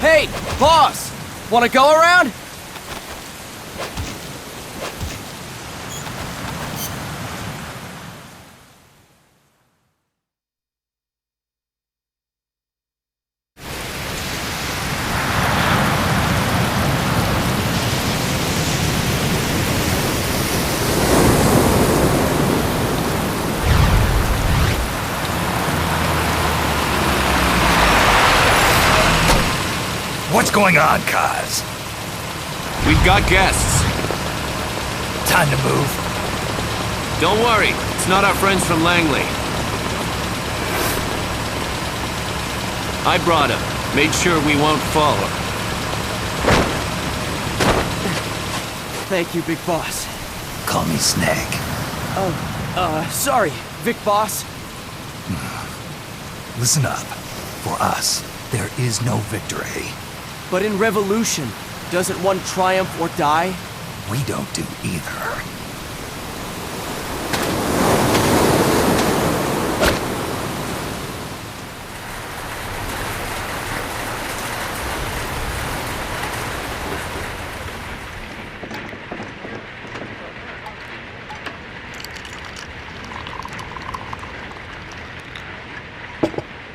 Hey, boss! Wanna go around? What's going on, Kaz? We've got guests. Time to move. Don't worry, it's not our friends from Langley. I brought him. Made sure we won't fall. Thank you, Big Boss. Call me Snake. Sorry, Vic Boss. Listen up. For us, there is no victory. But in Revolution, doesn't one triumph or die? We don't do either.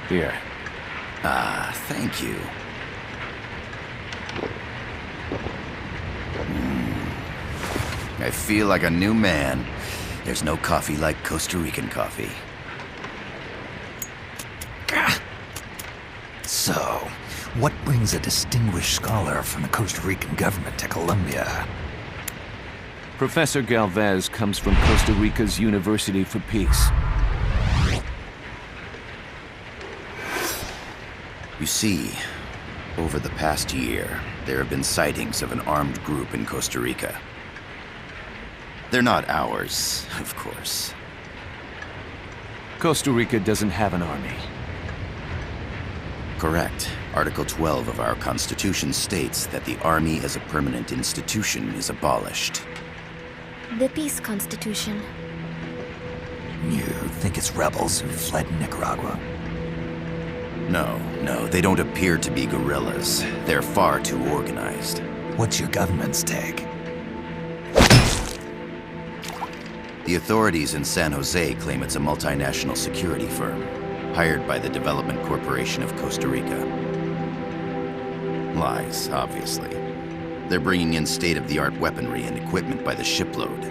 Here. Thank you. I feel like a new man. There's no coffee like Costa Rican coffee. So, what brings a distinguished scholar from the Costa Rican government to Colombia? Professor Galvez comes from Costa Rica's University for Peace. You see, over the past year, there have been sightings of an armed group in Costa Rica. They're not ours, of course. Costa Rica doesn't have an army. Correct. Article 12 of our Constitution states that the Army as a permanent institution is abolished. The Peace Constitution. You think it's rebels who fled Nicaragua? No, they don't appear to be guerrillas. They're far too organized. What's your government's take? The authorities in San Jose claim it's a multinational security firm, hired by the Development Corporation of Costa Rica. Lies, obviously. They're bringing in state-of-the-art weaponry and equipment by the shipload.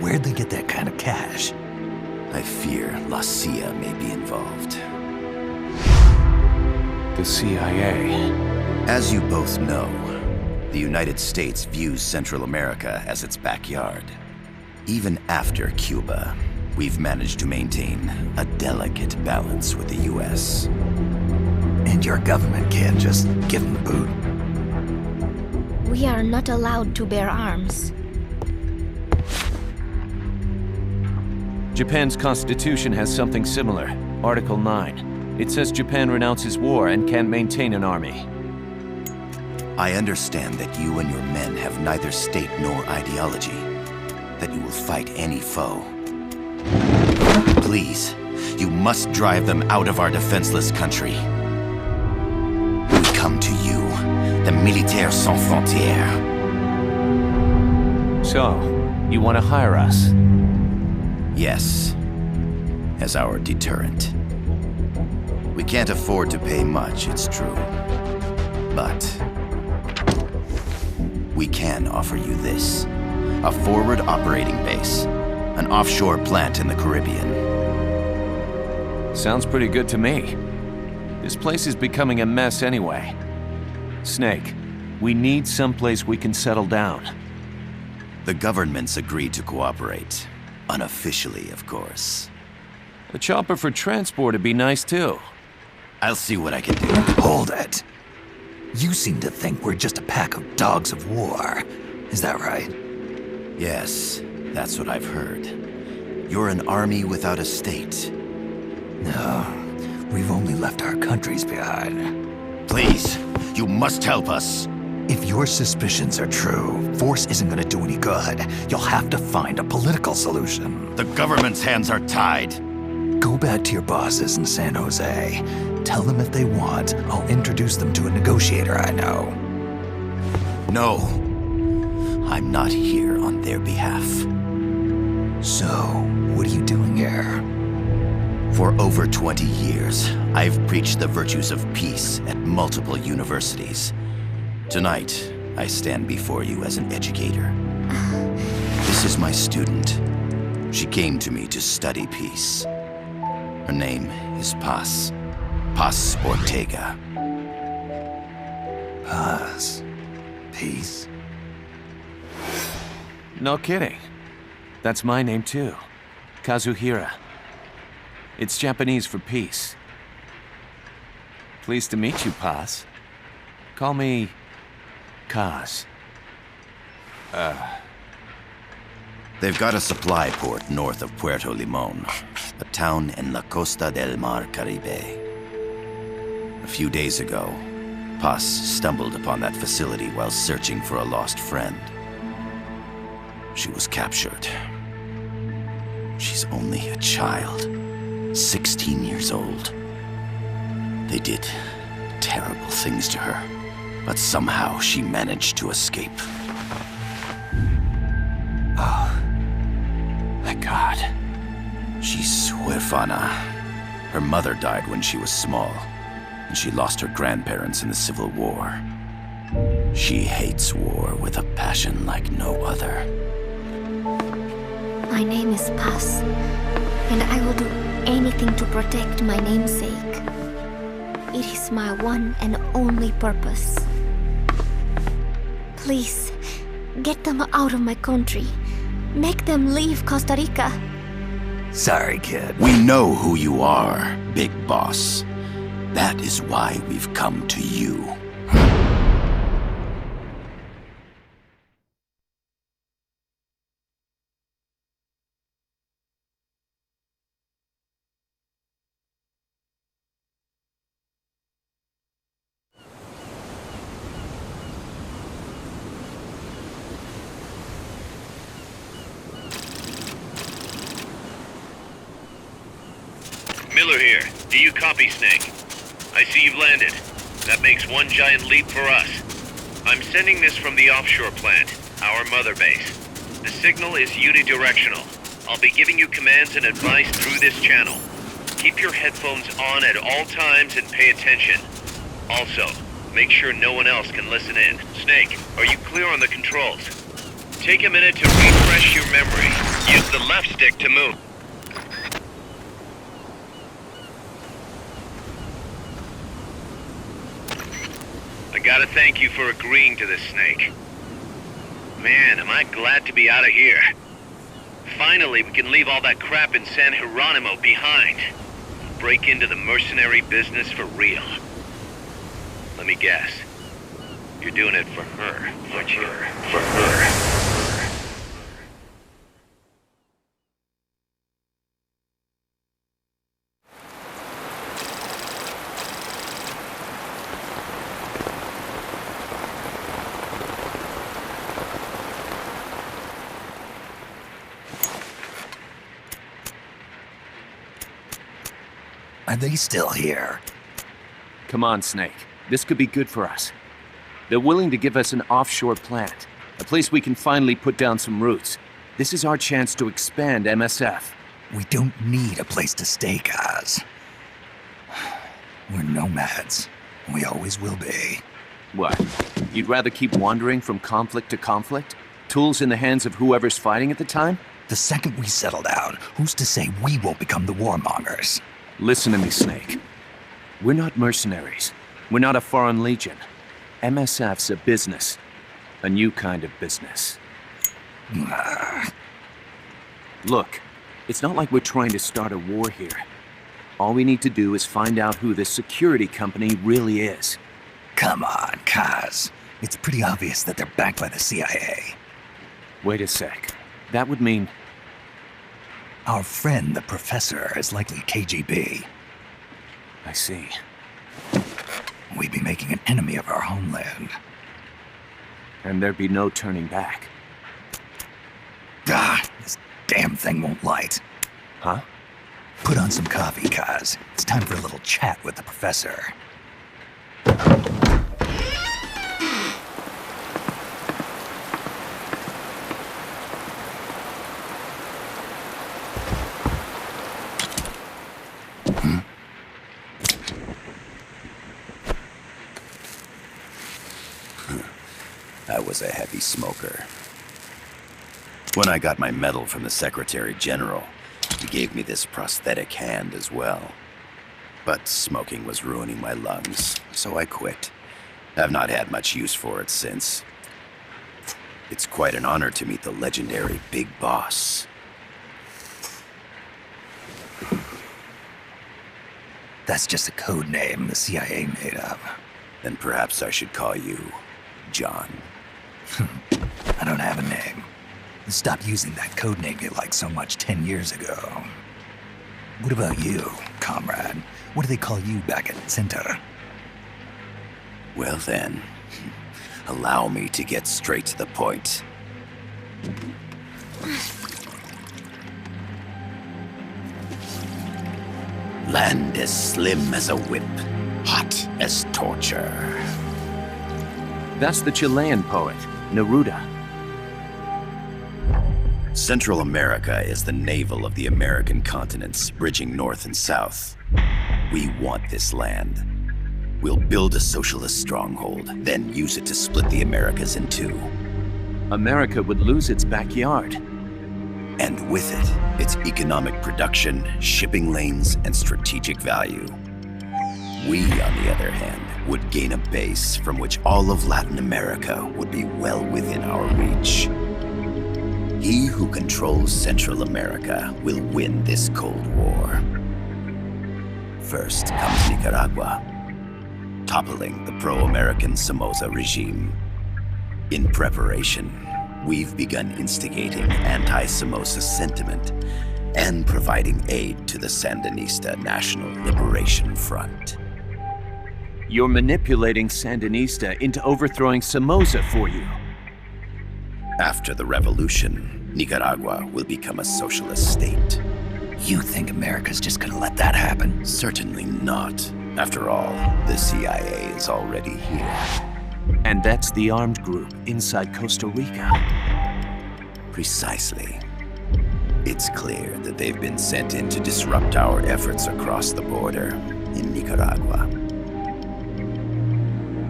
Where'd they get that kind of cash? I fear La CIA may be involved. The CIA. As you both know, the United States views Central America as its backyard. Even after Cuba, we've managed to maintain a delicate balance with the US. And your government can't just give them the boot? We are not allowed to bear arms. Japan's constitution has something similar. Article 9. It says Japan renounces war and can't maintain an army. I understand that you and your men have neither state nor ideology. That you will fight any foe. Please, you must drive them out of our defenseless country. We come to you, the Militaires Sans Frontières. So, you want to hire us? Yes, as our deterrent. We can't afford to pay much, it's true. But we can offer you this. A forward operating base. An offshore plant in the Caribbean. Sounds pretty good to me. This place is becoming a mess anyway. Snake, we need someplace we can settle down. The government's agreed to cooperate. Unofficially, of course. A chopper for transport would be nice too. I'll see what I can do. Hold it. You seem to think we're just a pack of dogs of war. Is that right? Yes, that's what I've heard. You're an army without a state. No, we've only left our countries behind. Please, you must help us. If your suspicions are true, force isn't gonna do any good. You'll have to find a political solution. The government's hands are tied. Go back to your bosses in San Jose. Tell them if they want, I'll introduce them to a negotiator I know. No. I'm not here on their behalf. So, what are you doing here? For over 20 years, I've preached the virtues of peace at multiple universities. Tonight, I stand before you as an educator. This is my student. She came to me to study peace. Her name is Paz. Paz Ortega. Paz. Peace. No kidding. That's my name too. Kazuhira. It's Japanese for peace. Pleased to meet you, Paz. Call me Kaz. They've got a supply port north of Puerto Limon, a town in la Costa del Mar Caribe. A few days ago, Paz stumbled upon that facility while searching for a lost friend. She was captured. She's only a child, 16 years old. They did terrible things to her, but somehow she managed to escape. Oh, my God. She's huérfana. Her mother died when she was small, and she lost her grandparents in the Civil War. She hates war with a passion like no other. My name is Paz, and I will do anything to protect my namesake. It is my one and only purpose. Please, get them out of my country. Make them leave Costa Rica. Sorry, kid. We know who you are, Big Boss. That is why we've come to you. Miller here. Do you copy, Snake? I see you've landed. That makes one giant leap for us. I'm sending this from the offshore plant, our mother base. The signal is unidirectional. I'll be giving you commands and advice through this channel. Keep your headphones on at all times and pay attention. Also, make sure no one else can listen in. Snake, are you clear on the controls? Take a minute to refresh your memory. Use the left stick to move. I gotta thank you for agreeing to this, Snake. Man, am I glad to be out of here. Finally, we can leave all that crap in San Geronimo behind. Break into the mercenary business for real. Let me guess. You're doing it for her, aren't you? For her. Are they still here? Come on, Snake. This could be good for us. They're willing to give us an offshore plant, a place we can finally put down some roots. This is our chance to expand MSF. We don't need a place to stay, Kaz. We're nomads. We always will be. What? You'd rather keep wandering from conflict to conflict? Tools in the hands of whoever's fighting at the time? The second we settle down, who's to say we won't become the warmongers? Listen to me, Snake. We're not mercenaries. We're not a foreign legion. MSF's a business. A new kind of business. Look, it's not like we're trying to start a war here. All we need to do is find out who this security company really is. Come on, Kaz. It's pretty obvious that they're backed by the CIA. Wait a sec. That would mean... Our friend, the professor, is likely KGB. I see. We'd be making an enemy of our homeland. And there'd be no turning back. Ah, this damn thing won't light. Huh? Put on some coffee, Kaz. It's time for a little chat with the professor. I was a heavy smoker. When I got my medal from the Secretary General, he gave me this prosthetic hand as well. But smoking was ruining my lungs, so I quit. I've not had much use for it since. It's quite an honor to meet the legendary Big Boss. That's just a code name the CIA made up. Then perhaps I should call you John. I don't have a name. Stop using that code name you liked so much 10 years ago. What about you, comrade? What do they call you back at Center? Well then, allow me to get straight to the point. Land as slim as a whip, hot as torture. That's the Chilean poet, Neruda. Central America is the navel of the American continents, bridging north and south. We want this land. We'll build a socialist stronghold, then use it to split the Americas in two. America would lose its backyard. And with it, its economic production, shipping lanes, and strategic value. We, on the other hand, would gain a base from which all of Latin America would be well within our reach. He who controls Central America will win this Cold War. First comes Nicaragua, toppling the pro-American Somoza regime. In preparation, we've begun instigating anti-Somoza sentiment and providing aid to the Sandinista National Liberation Front. You're manipulating Sandinista into overthrowing Somoza for you. After the revolution, Nicaragua will become a socialist state. You think America's just gonna let that happen? Certainly not. After all, the CIA is already here. And that's the armed group inside Costa Rica. Precisely. It's clear that they've been sent in to disrupt our efforts across the border in Nicaragua.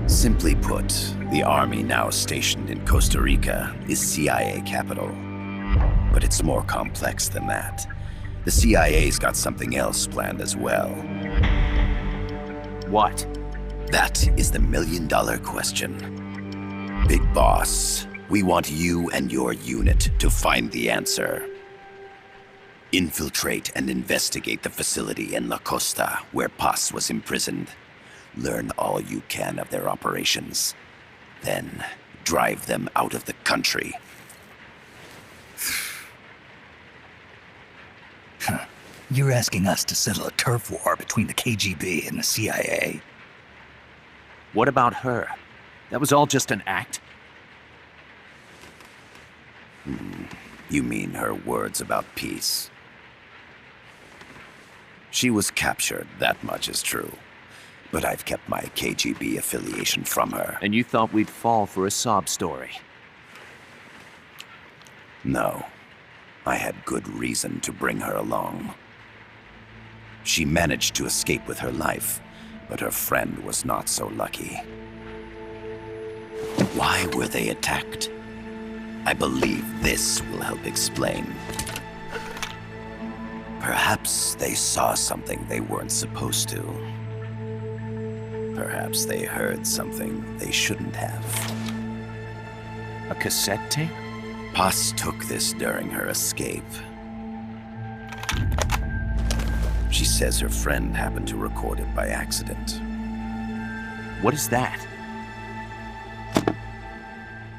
Simply put, the army now stationed in Costa Rica is CIA capital. But it's more complex than that. The CIA's got something else planned as well. What? That is the million-dollar question. Big Boss, we want you and your unit to find the answer. Infiltrate and investigate the facility in La Costa where Paz was imprisoned. Learn all you can of their operations. Then, drive them out of the country. You're asking us to settle a turf war between the KGB and the CIA? What about her? That was all just an act? You mean her words about peace? She was captured, that much is true. But I've kept my KGB affiliation from her. And you thought we'd fall for a sob story? No. I had good reason to bring her along. She managed to escape with her life, but her friend was not so lucky. Why were they attacked? I believe this will help explain. Perhaps they saw something they weren't supposed to. Perhaps they heard something they shouldn't have. A cassette tape? Paz took this during her escape. She says her friend happened to record it by accident. What is that?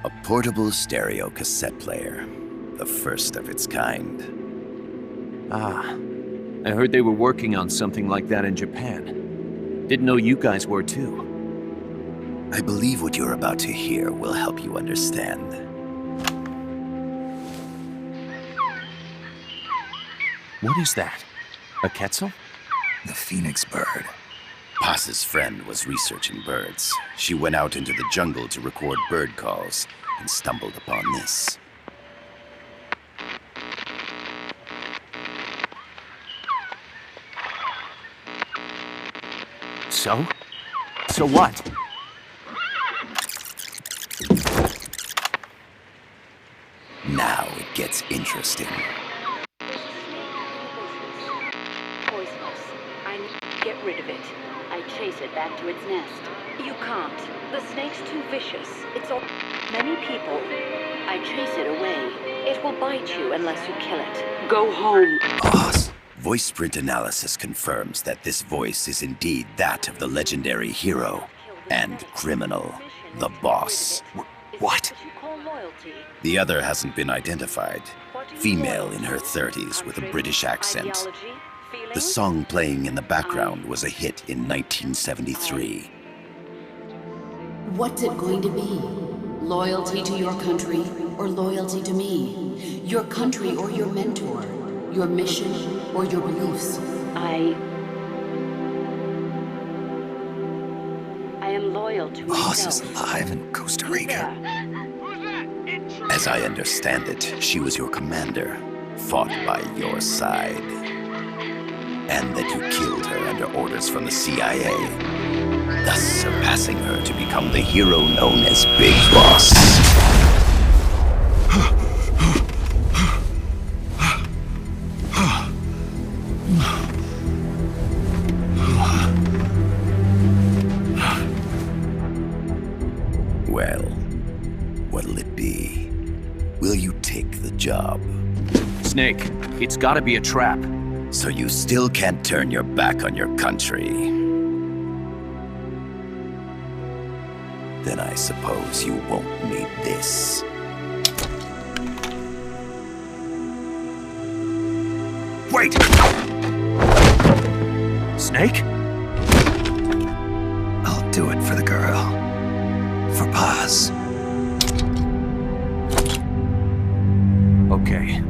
A portable stereo cassette player. The first of its kind. Ah, I heard they were working on something like that in Japan. Didn't know you guys were too. I believe what you're about to hear will help you understand. What is that? A quetzal? The phoenix bird. Paz's friend was researching birds. She went out into the jungle to record bird calls and stumbled upon this. So? So what? Now it gets interesting. Poisonous. I need to get rid of it. I chase it back to its nest. You can't. The snake's too vicious. It's all many people. I chase it away. It will bite you unless you kill it. Go home. Boss. Voice print analysis confirms that this voice is indeed that of the legendary hero and criminal, the boss. What? The other hasn't been identified. Female in her 30s with a British accent. The song playing in the background was a hit in 1973. What's it going to be? Loyalty to your country or loyalty to me? Your country or your mentor? Your mission or your beliefs? I am loyal to Boss myself. is alive in Costa Rica. As I understand it, she was your commander, fought by your side. And that you killed her under orders from the CIA, thus surpassing her to become the hero known as Big Boss. Well, what'll it be? Will you take the job? Snake, it's gotta be a trap. So you still can't turn your back on your country? Then I suppose you won't need this. Wait! Snake? I'll do it for the girl. For Paz. Okay.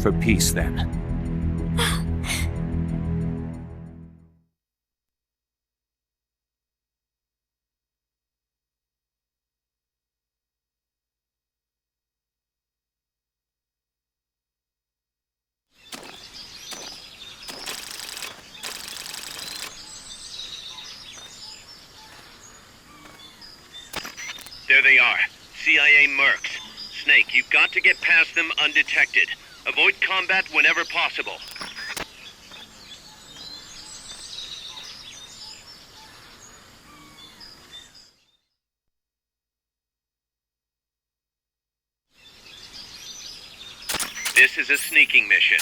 For peace, then. There they are. CIA mercs. Snake, you've got to get past them undetected. Avoid combat whenever possible. This is a sneaking mission.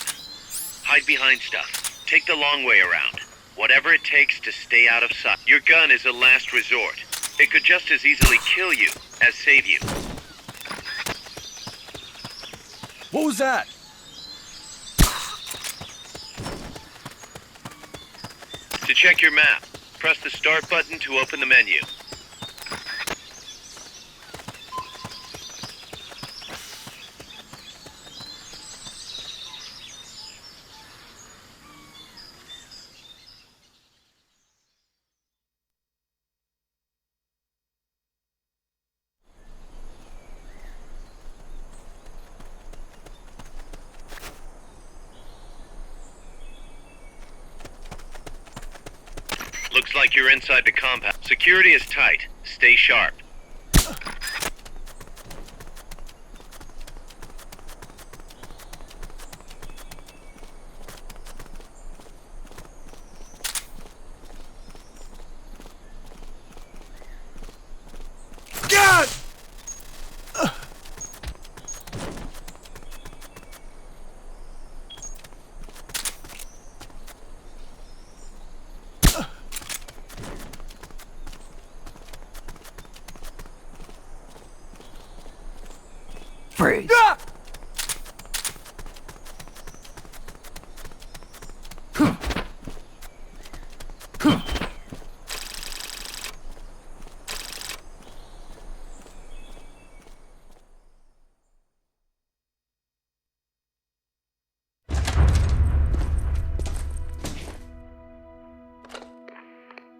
Hide behind stuff. Take the long way around. Whatever it takes to stay out of sight. Your gun is a last resort. It could just as easily kill you as save you. What was that? To check your map, press the start button to open the menu. Looks like you're inside the compound. Security is tight. Stay sharp. God!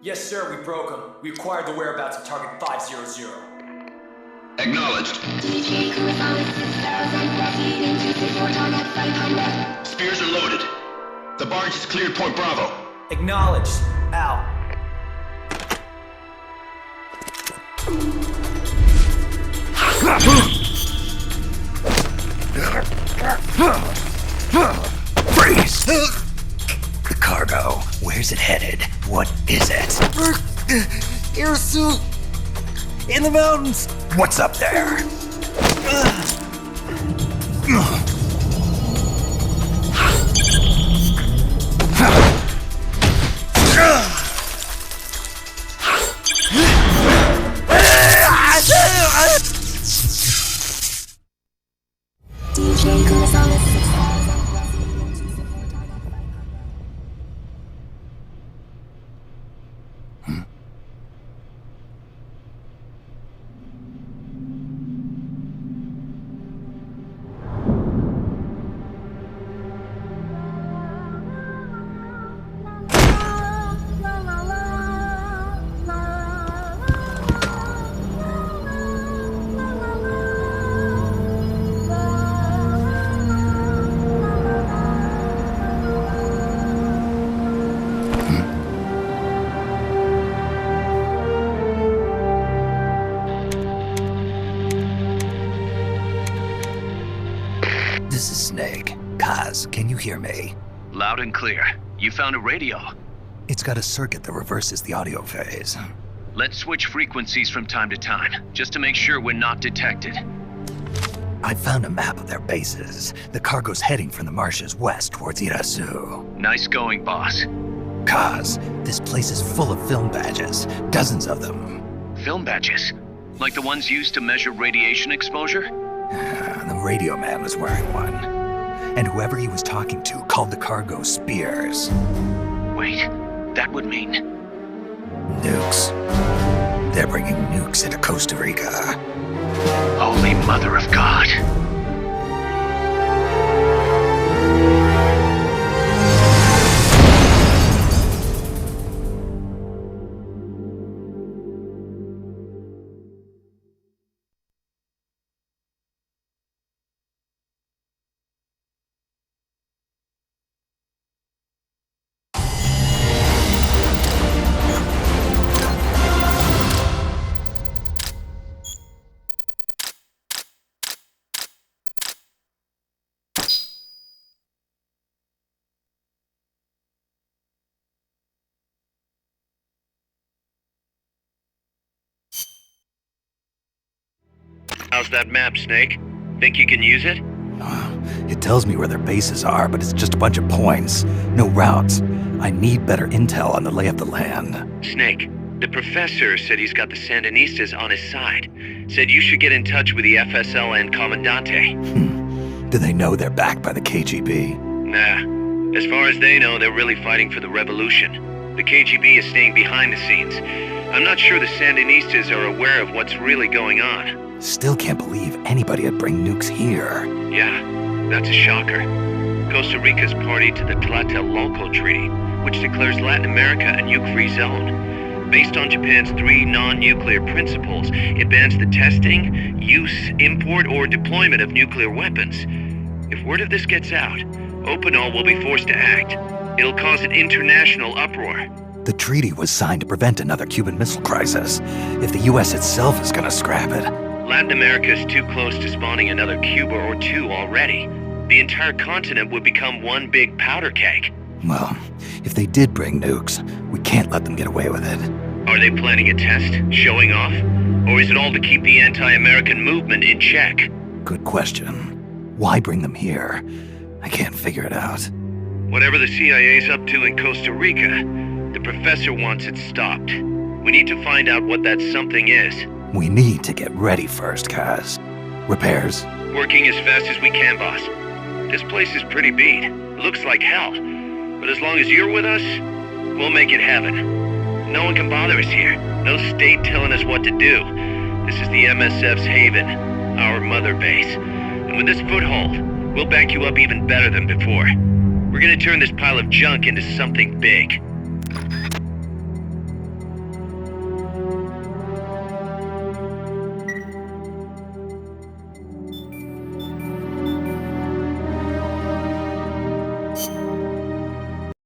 Yes, sir, we broke them. We acquired the whereabouts of target 500. Acknowledged. Spears are loaded. The barge has cleared Point Bravo. Acknowledged. Out. Freeze! The cargo, where's it headed? What is it? Air suit! In the mountains! What's up there? This is Snake. Kaz, can you hear me? Loud and clear. You found a radio. It's got a circuit that reverses the audio phase. Let's switch frequencies from time to time, just to make sure we're not detected. I found a map of their bases. The cargo's heading from the marshes west towards Irasu. Nice going, boss. Kaz, this place is full of film badges. Dozens of them. Film badges? Like the ones used to measure radiation exposure? The radio man was wearing one. And whoever he was talking to called the cargo Spears. Wait, that would mean... Nukes. They're bringing nukes into Costa Rica. Holy Mother of God. How's that map, Snake? Think you can use it? It tells me where their bases are, but it's just a bunch of points. No routes. I need better intel on the lay of the land. Snake, the professor said he's got the Sandinistas on his side. Said you should get in touch with the FSL and Commandante. Do they know they're backed by the KGB? Nah. As far as they know, they're really fighting for the revolution. The KGB is staying behind the scenes. I'm not sure the Sandinistas are aware of what's really going on. Still can't believe anybody would bring nukes here. Yeah, that's a shocker. Costa Rica's party to the Tlatelolco Treaty, which declares Latin America a nuke-free zone. Based on Japan's 3 non-nuclear principles, it bans the testing, use, import, or deployment of nuclear weapons. If word of this gets out, Opinol will be forced to act. It'll cause an international uproar. The treaty was signed to prevent another Cuban Missile Crisis. If the U.S. itself is gonna scrap it... Latin America is too close to spawning another Cuba or 2 already. The entire continent would become one big powder keg. Well, if they did bring nukes, we can't let them get away with it. Are they planning a test? Showing off? Or is it all to keep the anti-American movement in check? Good question. Why bring them here? I can't figure it out. Whatever the CIA's up to in Costa Rica, the professor wants it stopped. We need to find out what that something is. We need to get ready first, Kaz. Repairs? Working as fast as we can, boss. This place is pretty beat. Looks like hell. But as long as you're with us, we'll make it heaven. No one can bother us here. No state telling us what to do. This is the MSF's haven, our mother base. And with this foothold, we'll back you up even better than before. We're gonna turn this pile of junk into something big.